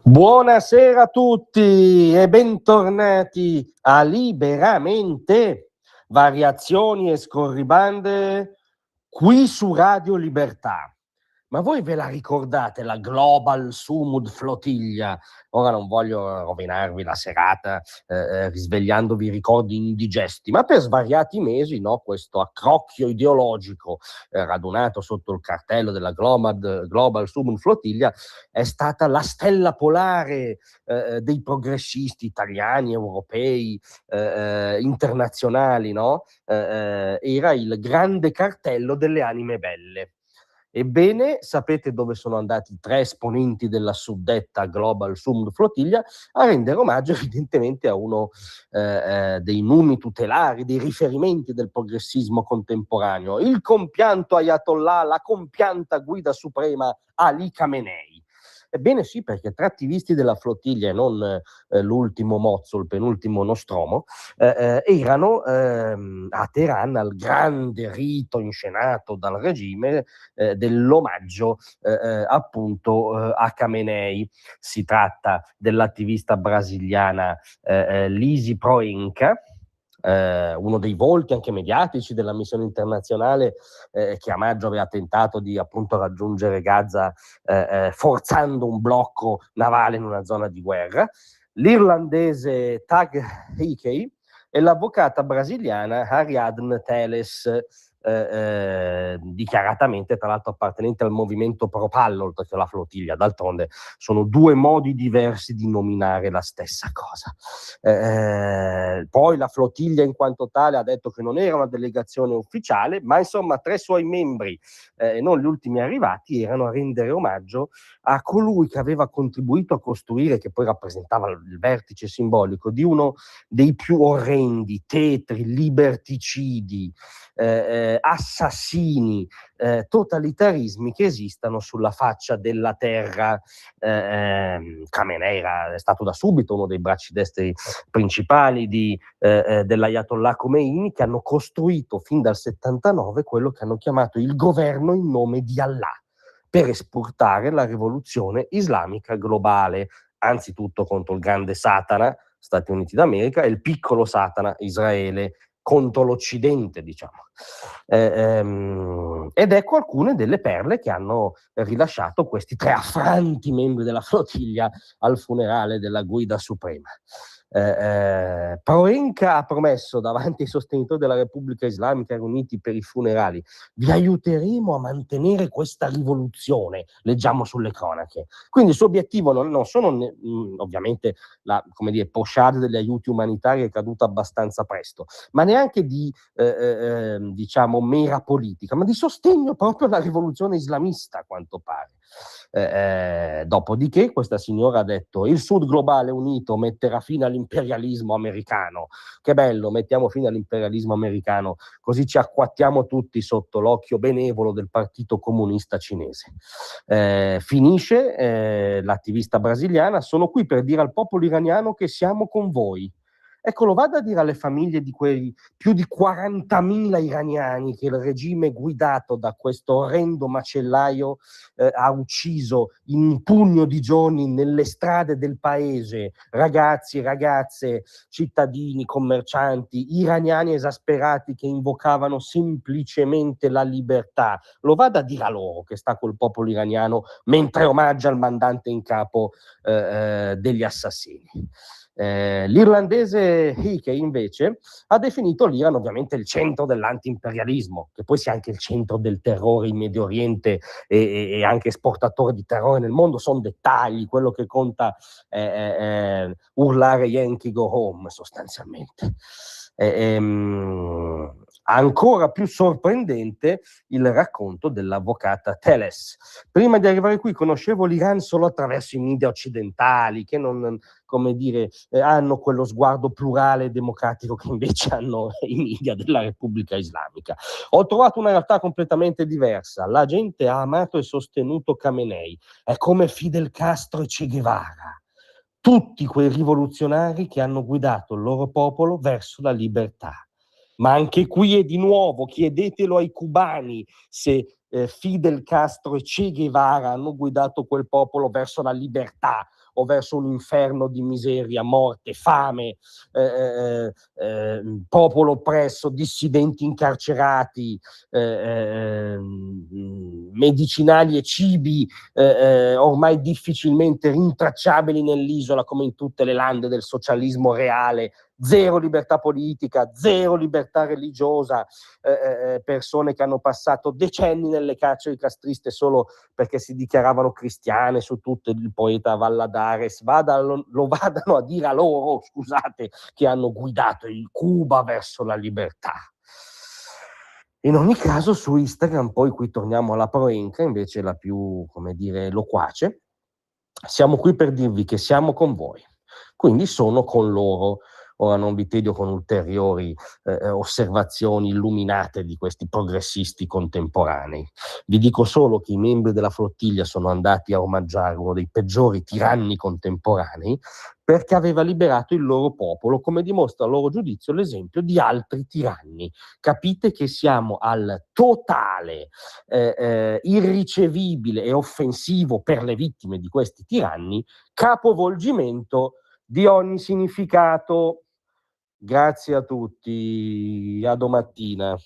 Buonasera a tutti e bentornati a Liberamente, variazioni e scorribande qui su Radio Libertà. Ma voi ve la ricordate la Global Sumud Flottiglia? Ora non voglio rovinarvi la serata risvegliandovi ricordi indigesti, ma per svariati mesi, no, questo accrocchio ideologico radunato sotto il cartello della Global Sumud Flottiglia è stata la stella polare dei progressisti italiani, europei, internazionali, no? Era il grande cartello delle anime belle. Ebbene, sapete dove sono andati i 3 esponenti della suddetta Global Sumud Flottiglia? A rendere omaggio evidentemente a uno dei numi tutelari, dei riferimenti del progressismo contemporaneo, il compianto Ayatollah, la compianta guida suprema Ali Khamenei. Ebbene sì, perché 3 attivisti della flottiglia e non l'ultimo mozzo, il penultimo Nostromo, erano a Teheran al grande rito inscenato dal regime dell'omaggio appunto a Khamenei. Si tratta dell'attivista brasiliana Lisi Proença, uno dei volti anche mediatici della missione internazionale che a maggio aveva tentato di appunto raggiungere Gaza forzando un blocco navale in una zona di guerra, l'irlandese Tag Hickey e l'avvocata brasiliana Ariadne Teles, dichiaratamente tra l'altro appartenente al movimento Pro Pallo oltre che alla flottiglia. D'altronde sono 2 modi diversi di nominare la stessa cosa. Poi la flottiglia in quanto tale ha detto che non era una delegazione ufficiale, ma insomma 3 suoi membri e non gli ultimi arrivati erano a rendere omaggio a colui che aveva contribuito a costruire, che poi rappresentava il vertice simbolico di uno dei più orrendi, tetri, liberticidi, assassini, totalitarismi che esistano sulla faccia della terra. Khamenei è stato da subito uno dei bracci destri principali dell'Ayatollah Khomeini, che hanno costruito fin dal 79 quello che hanno chiamato il governo in nome di Allah, per esportare la rivoluzione islamica globale, anzitutto contro il grande Satana, Stati Uniti d'America, e il piccolo Satana, Israele, contro l'Occidente, diciamo. Ed ecco alcune delle perle che hanno rilasciato questi 3 affranti membri della flottiglia al funerale della guida suprema. Proença ha promesso davanti ai sostenitori della Repubblica Islamica riuniti per i funerali: vi aiuteremo a mantenere questa rivoluzione, leggiamo sulle cronache. Quindi il suo obiettivo non sono ovviamente la, come dire, pochade degli aiuti umanitari è caduta abbastanza presto, ma neanche di diciamo mera politica, ma di sostegno proprio alla rivoluzione islamista, a quanto pare. Dopodiché questa signora ha detto: il Sud globale unito metterà fine all'imperialismo americano. Che bello, mettiamo fine all'imperialismo americano, così ci acquattiamo tutti sotto l'occhio benevolo del Partito Comunista Cinese. Finisce l'attivista brasiliana: sono qui per dire al popolo iraniano che siamo con voi. Ecco, lo vada a dire alle famiglie di quei più di 40.000 iraniani che il regime guidato da questo orrendo macellaio ha ucciso in un pugno di giorni nelle strade del paese, ragazzi, ragazze, cittadini, commercianti, iraniani esasperati che invocavano semplicemente la libertà. Lo vada a dire a loro che sta col popolo iraniano mentre omaggia il mandante in capo degli assassini. L'irlandese Hickey invece ha definito l'Iran ovviamente il centro dell'anti-imperialismo, che poi sia anche il centro del terrore in Medio Oriente e anche esportatore di terrore nel mondo. Sono dettagli, quello che conta è urlare Yankee go home sostanzialmente. Ancora più sorprendente il racconto dell'avvocata Teles. Prima di arrivare qui conoscevo l'Iran solo attraverso i media occidentali, che non, come dire, hanno quello sguardo plurale e democratico che invece hanno i media della Repubblica Islamica. Ho trovato una realtà completamente diversa. La gente ha amato e sostenuto Khamenei. È come Fidel Castro e Che Guevara. Tutti quei rivoluzionari che hanno guidato il loro popolo verso la libertà. Ma anche qui è di nuovo, chiedetelo ai cubani se Fidel Castro e Che Guevara hanno guidato quel popolo verso la libertà o verso un inferno di miseria, morte, fame, popolo oppresso, dissidenti incarcerati, medicinali e cibi ormai difficilmente rintracciabili nell'isola come in tutte le lande del socialismo reale, zero libertà politica, zero libertà religiosa, persone che hanno passato decenni nelle carceri castriste solo perché si dichiaravano cristiane su tutto. Il poeta Valladares lo vadano a dire a loro, scusate, che hanno guidato il Cuba verso la libertà. In ogni caso su Instagram, poi qui torniamo alla Proenca, invece la più, come dire, loquace, siamo qui per dirvi che siamo con voi, quindi sono con loro. Ora non vi tedio con ulteriori osservazioni illuminate di questi progressisti contemporanei. Vi dico solo che i membri della flottiglia sono andati a omaggiare uno dei peggiori tiranni contemporanei perché aveva liberato il loro popolo, come dimostra a loro giudizio l'esempio di altri tiranni. Capite che siamo al totale, irricevibile e offensivo per le vittime di questi tiranni capovolgimento di ogni significato. Grazie a tutti, a domattina.